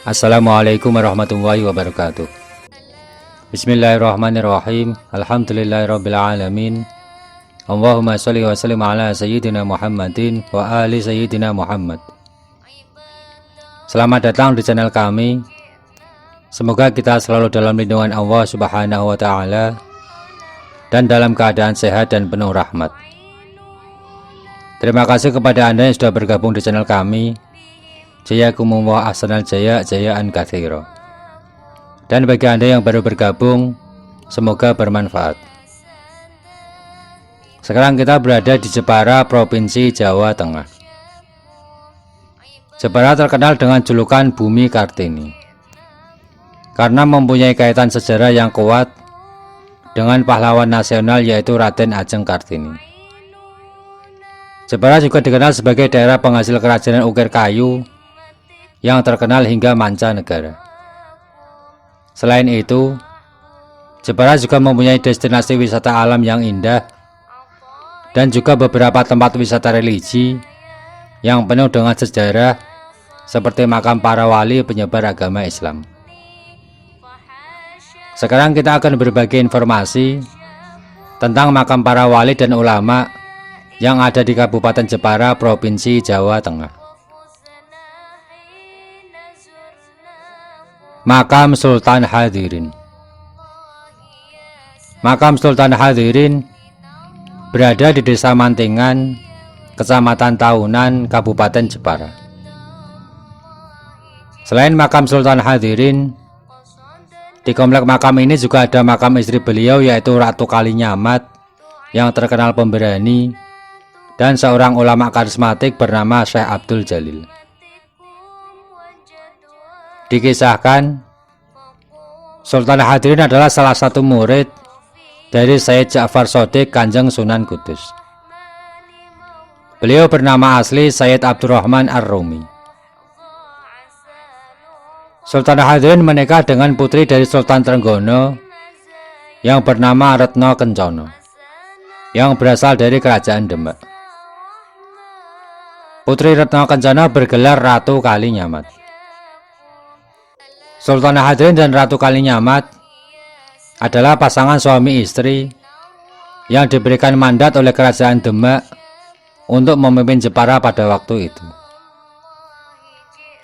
Assalamualaikum warahmatullahi wabarakatuh. Bismillahirrahmanirrahim. Alhamdulillahirrabbilalamin. Allahumma sholli wa sallim ala sayyidina Muhammadin wa ali sayyidina Muhammad. Selamat datang di channel kami. Semoga kita selalu dalam lindungan Allah subhanahu wa ta'ala dan dalam keadaan sehat dan penuh rahmat. Terima kasih kepada Anda yang sudah bergabung di channel kami. Jayakumullah ahsanal jayaan katsira. Dan bagi Anda yang baru bergabung, semoga bermanfaat. Sekarang kita berada di Jepara, Provinsi Jawa Tengah. Jepara terkenal dengan julukan Bumi Kartini karena mempunyai kaitan sejarah yang kuat dengan pahlawan nasional yaitu Raden Ajeng Kartini. Jepara juga dikenal sebagai daerah penghasil kerajinan ukir kayu yang terkenal hingga mancanegara. Selain itu, Jepara juga mempunyai destinasi wisata alam yang indah dan juga beberapa tempat wisata religi yang penuh dengan sejarah seperti makam para wali penyebar agama Islam. Sekarang kita akan berbagi informasi tentang makam para wali dan ulama yang ada di Kabupaten Jepara, Provinsi Jawa Tengah. Makam Sultan Hadirin. Makam Sultan Hadirin berada di Desa Mantingan, Kecamatan Tahunan, Kabupaten Jepara. Selain makam Sultan Hadirin, di komplek makam ini juga ada makam istri beliau yaitu Ratu Kalinyamat yang terkenal pemberani dan seorang ulama karismatik bernama Syekh Abdul Jalil. Dikisahkan, Sultan Hadirin adalah salah satu murid dari Sayyid Ja'far Shodiq Kanjeng Sunan Kudus. Beliau bernama asli Sayyid Abdurrahman Ar-Rumi. Sultan Hadirin menikah dengan putri dari Sultan Trenggono yang bernama Retno Kencono, yang berasal dari Kerajaan Demak. Putri Retno Kencono bergelar Ratu Kalinyamat. Sultan Hadirin dan Ratu Kalinyamat adalah pasangan suami istri yang diberikan mandat oleh Kerajaan Demak untuk memimpin Jepara pada waktu itu.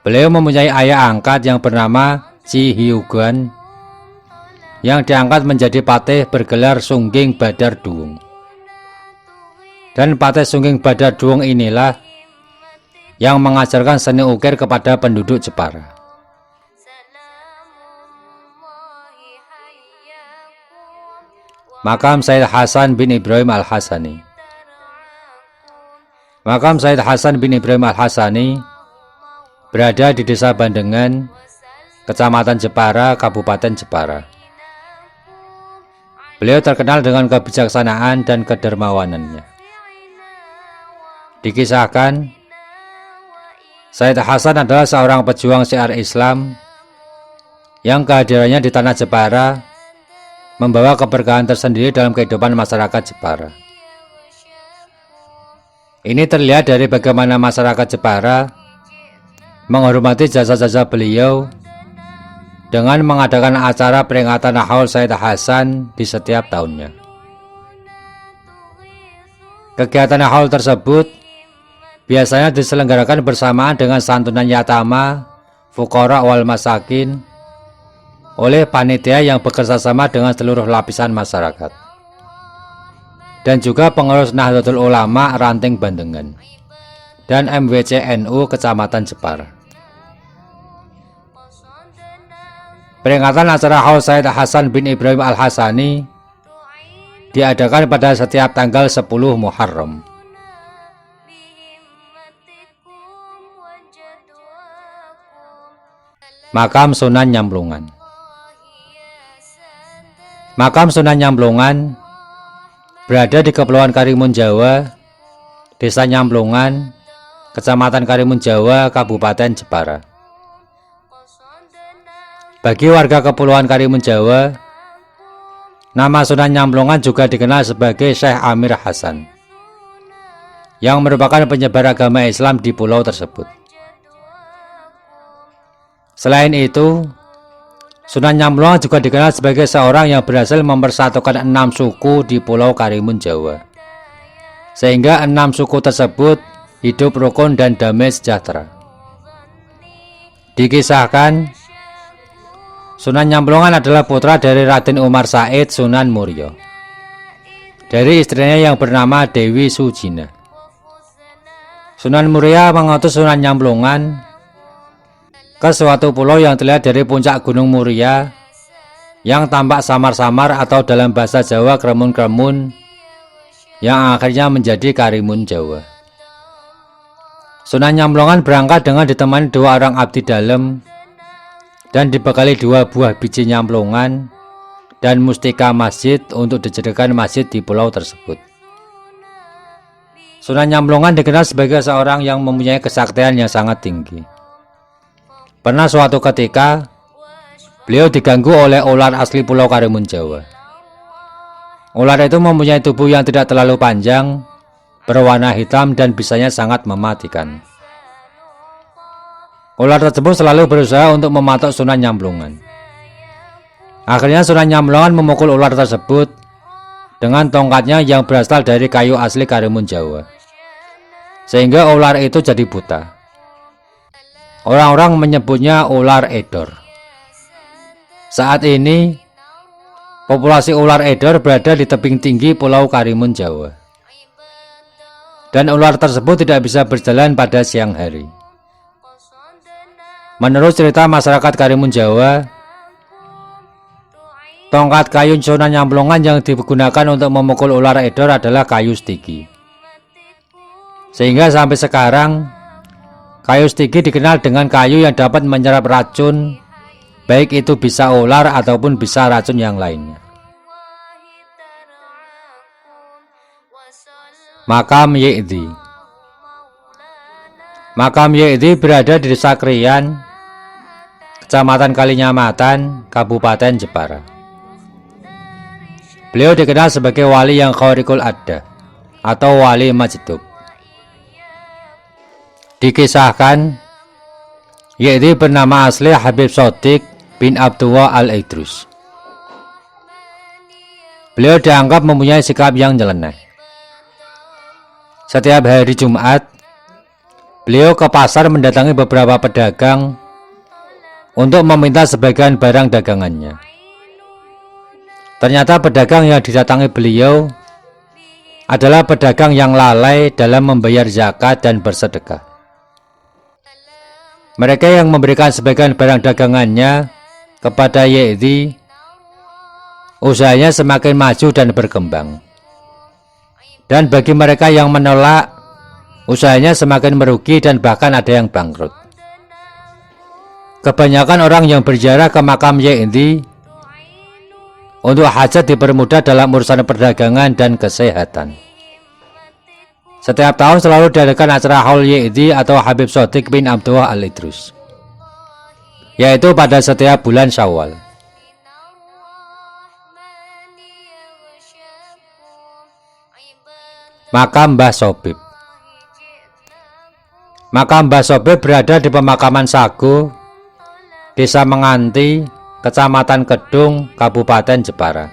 Beliau mempunyai ayah angkat yang bernama Chi Hyugan yang diangkat menjadi patih bergelar Sungging Badar Duwung. Dan patih Sungging Badar Duwung inilah yang mengajarkan seni ukir kepada penduduk Jepara. Makam Sayyid Hasan bin Ibrahim Al-Hasani. Makam Sayyid Hasan bin Ibrahim Al-Hasani berada di Desa Bandengan, Kecamatan Jepara, Kabupaten Jepara. Beliau terkenal dengan kebijaksanaan dan kedermawanannya. Dikisahkan, Sayyid Hasan adalah seorang pejuang syiar Islam yang kehadirannya di tanah Jepara membawa keberkahan tersendiri dalam kehidupan masyarakat Jepara. Ini terlihat dari bagaimana masyarakat Jepara menghormati jasa-jasa beliau dengan mengadakan acara peringatan Haul Sayyid Hasan di setiap tahunnya. Kegiatan Haul tersebut biasanya diselenggarakan bersamaan dengan santunan yatama, fuqara wal masakin oleh panitia yang bekerjasama dengan seluruh lapisan masyarakat dan juga pengurus Nahdlatul Ulama Ranting Bandengan dan MWC NU Kecamatan Jepara. Peringatan acara Haul Sayyid Hasan bin Ibrahim Al-Hasani diadakan pada setiap tanggal 10 Muharram. Makam Sunan Nyamplungan. Makam Sunan Nyamplungan berada di Kepulauan Karimun Jawa, Desa Nyamplungan, Kecamatan Karimun Jawa, Kabupaten Jepara. Bagi warga Kepulauan Karimun Jawa, nama Sunan Nyamplungan juga dikenal sebagai Syekh Amir Hasan, yang merupakan penyebar agama Islam di pulau tersebut. Selain itu, Sunan Nyamplongan juga dikenal sebagai seorang yang berhasil mempersatukan 6 suku di Pulau Karimun Jawa, sehingga 6 suku tersebut hidup rukun dan damai sejahtera. Dikisahkan, Sunan Nyamplongan adalah putra dari Raden Umar Said Sunan Muria, dari istrinya yang bernama Dewi Sujina. Sunan Muria mengutus Sunan Nyamplongan ke suatu pulau yang terlihat dari puncak Gunung Muria, yang tampak samar-samar atau dalam bahasa Jawa kremun-kremun, yang akhirnya menjadi Karimun Jawa. Sunan Nyamplongan berangkat dengan ditemani 2 orang abdi dalam dan dibekali 2 buah biji nyamplongan dan mustika masjid untuk dijadikan masjid di pulau tersebut. Sunan Nyamplongan dikenal sebagai seorang yang mempunyai kesaktian yang sangat tinggi. Pernah suatu ketika, beliau diganggu oleh ular asli Pulau Karimun Jawa. Ular itu mempunyai tubuh yang tidak terlalu panjang, berwarna hitam dan bisanya sangat mematikan. Ular tersebut selalu berusaha untuk mematok Sunan Nyamplongan. Akhirnya Sunan Nyamplongan memukul ular tersebut dengan tongkatnya yang berasal dari kayu asli Karimun Jawa, sehingga ular itu jadi buta. Orang-orang menyebutnya ular Edor. Saat ini, populasi ular Edor berada di tebing tinggi Pulau Karimun Jawa, dan ular tersebut tidak bisa berjalan pada siang hari. Menurut cerita masyarakat Karimun Jawa, tongkat kayu Sunan Nyamplongan yang digunakan untuk memukul ular Edor adalah kayu stigi. Sehingga sampai sekarang, kayu stigi dikenal dengan kayu yang dapat menyerap racun, baik itu bisa ular ataupun bisa racun yang lainnya. Makam Yekti. Makam Yekti berada di Desa Krian, Kecamatan Kalinyamatan, Kabupaten Jepara. Beliau dikenal sebagai wali yang khariqul addah atau wali majdub. Dikisahkan, Yekti bernama asli Habib Shodiq bin Abdullah Al-Idrus. Beliau dianggap mempunyai sikap yang nyeleneh. Setiap hari Jumat, beliau ke pasar mendatangi beberapa pedagang untuk meminta sebagian barang dagangannya. Ternyata pedagang yang didatangi beliau adalah pedagang yang lalai dalam membayar zakat dan bersedekah. Mereka yang memberikan sebagian barang dagangannya kepada Yekti, usahanya semakin maju dan berkembang. Dan bagi mereka yang menolak, usahanya semakin merugi dan bahkan ada yang bangkrut. Kebanyakan orang yang berziarah ke makam Yekti untuk hajat dipermudah dalam urusan perdagangan dan kesehatan. Setiap tahun selalu diadakan acara Haul Yekti atau Habib Shodiq bin Abdullah Al-Idrus, yaitu pada setiap bulan Syawal. Makam Mbah Sobib. Makam Mbah Sobib berada di pemakaman Sago, Desa Menganti, Kecamatan Kedung, Kabupaten Jepara.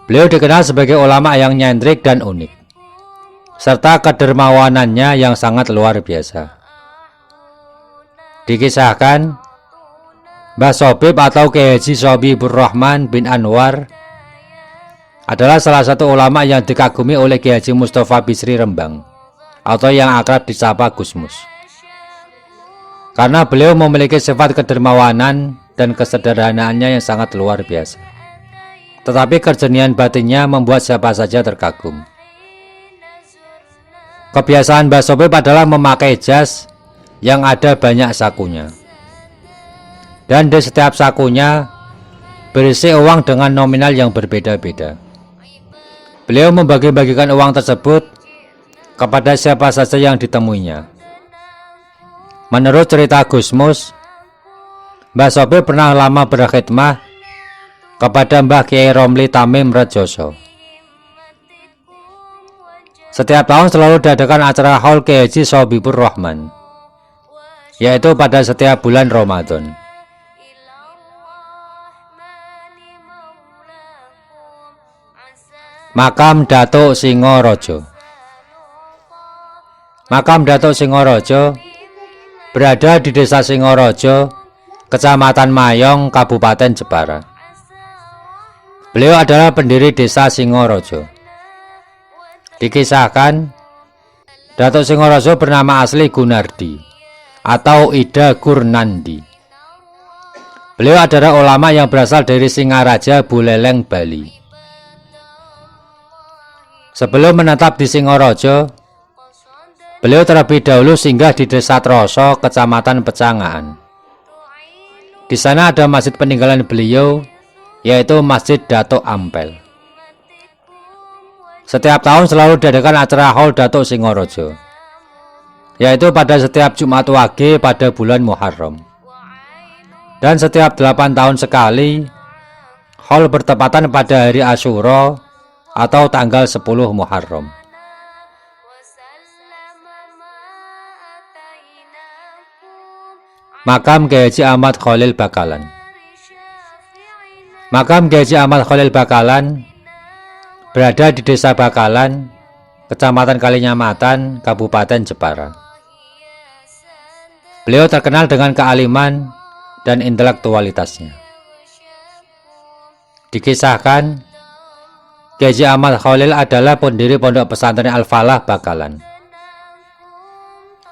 Beliau dikenal sebagai ulama yang nyentrik dan unik, serta kedermawanannya yang sangat luar biasa. Dikisahkan, Mbah Sobib atau Kyai Haji Sobibur Rahman bin Anwar adalah salah satu ulama yang dikagumi oleh Kyai Haji Mustafa Bisri Rembang, atau yang akrab disapa Gusmus, karena beliau memiliki sifat kedermawanan dan kesederhanaannya yang sangat luar biasa. Tetapi kejernihan batinnya membuat siapa saja terkagum. Kebiasaan Mbah Sobib adalah memakai jas yang ada banyak sakunya, dan di setiap sakunya berisi uang dengan nominal yang berbeda-beda. Beliau membagi-bagikan uang tersebut kepada siapa saja yang ditemuinya. Menurut cerita Gusmus, Mbah Sobib pernah lama berkhidmah kepada Mbah Kiai Romli Tamim Rejoso. Setiap tahun selalu diadakan acara Haul Kyai Haji Sobibur Rahman, yaitu pada setiap bulan Ramadan. Makam Datuk Singaraja. Makam Datuk Singaraja berada di Desa Singaraja, Kecamatan Mayong, Kabupaten Jepara. Beliau adalah pendiri Desa Singaraja. Dikisahkan, Datuk Singaraja bernama asli Gunardi atau Ida Gurnandi. Beliau adalah ulama yang berasal dari Singaraja, Buleleng, Bali. Sebelum menetap di Singaraja, beliau terlebih dahulu singgah di Desa Troso, Kecamatan Pecangaan. Di sana ada masjid peninggalan beliau, yaitu Masjid Datuk Ampel. Setiap tahun selalu diadakan acara haul Datuk Singaraja, yaitu pada setiap Jumat Wage pada bulan Muharram. Dan setiap 8 tahun sekali, haul bertepatan pada hari Asyura atau tanggal 10 Muharram. Makam Kiai Haji Ahmad Khalil Bakalan. Makam Kiai Haji Ahmad Khalil Bakalan berada di Desa Bakalan, Kecamatan Kalinyamatan, Kabupaten Jepara. Beliau terkenal dengan kealiman dan intelektualitasnya. Dikisahkan, Kiai Haji Ahmad Khalil adalah pendiri Pondok Pesantren Al-Falah Bakalan.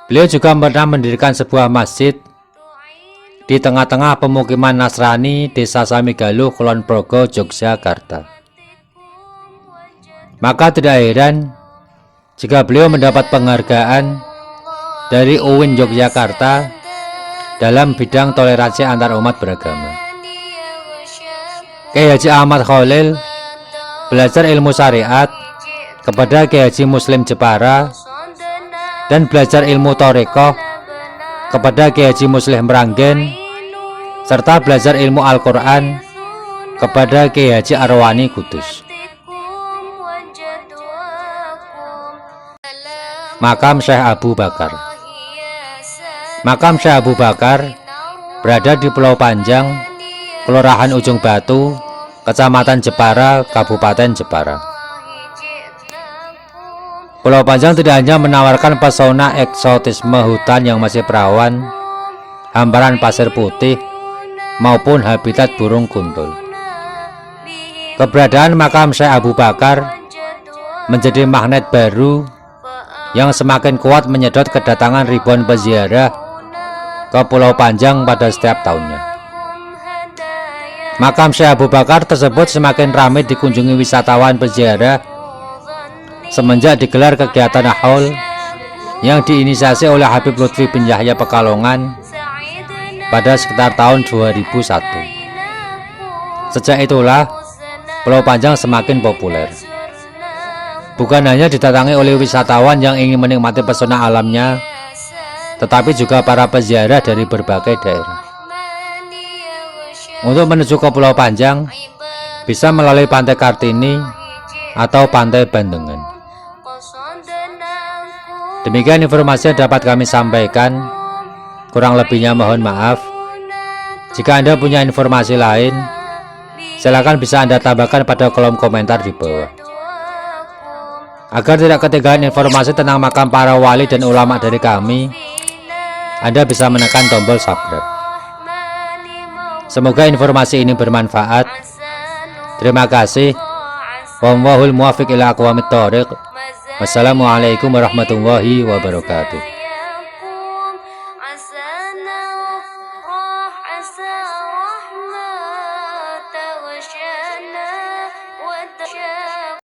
Beliau juga pernah mendirikan sebuah masjid di tengah-tengah pemukiman Nasrani Desa Samigaluh, Kulon Progo, Yogyakarta. Maka tidak heran jika beliau mendapat penghargaan dari UIN Yogyakarta dalam bidang toleransi antar umat beragama. Kiai Haji Ahmad Khalil belajar ilmu syariat kepada Kiai Haji Muslim Jepara dan belajar ilmu Thariqah kepada Kiai Haji Muslim Meranggen, serta belajar ilmu Al-Quran kepada Kiai Haji Arwani Kudus. Makam Syekh Abu Bakar. Makam Syekh Abu Bakar berada di Pulau Panjang, Kelurahan Ujung Batu, Kecamatan Jepara, Kabupaten Jepara. Pulau Panjang tidak hanya menawarkan pesona eksotisme hutan yang masih perawan, hamparan pasir putih, maupun habitat burung kuntul. Keberadaan makam Syekh Abu Bakar menjadi magnet baru yang semakin kuat menyedot kedatangan ribuan peziarah ke Pulau Panjang pada setiap tahunnya. Makam Syekh Abu Bakar tersebut semakin ramai dikunjungi wisatawan peziarah semenjak digelar kegiatan haul yang diinisiasi oleh Habib Lutfi bin Yahya Pekalongan pada sekitar tahun 2001. Sejak itulah Pulau Panjang semakin populer. Bukan hanya didatangi oleh wisatawan yang ingin menikmati pesona alamnya, tetapi juga para peziarah dari berbagai daerah. Untuk menuju ke Pulau Panjang, bisa melalui Pantai Kartini atau Pantai Bandengan. Demikian informasi yang dapat kami sampaikan. Kurang lebihnya mohon maaf. Jika Anda punya informasi lain, silakan bisa Anda tambahkan pada kolom komentar di bawah. Agar tidak ketinggalan informasi tentang makam para wali dan ulama dari kami, Anda bisa menekan tombol subscribe. Semoga informasi ini bermanfaat. Terima kasih. Wallahul muwaffiq ila aqwamit thoriq. Wassalamualaikum warahmatullahi wabarakatuh.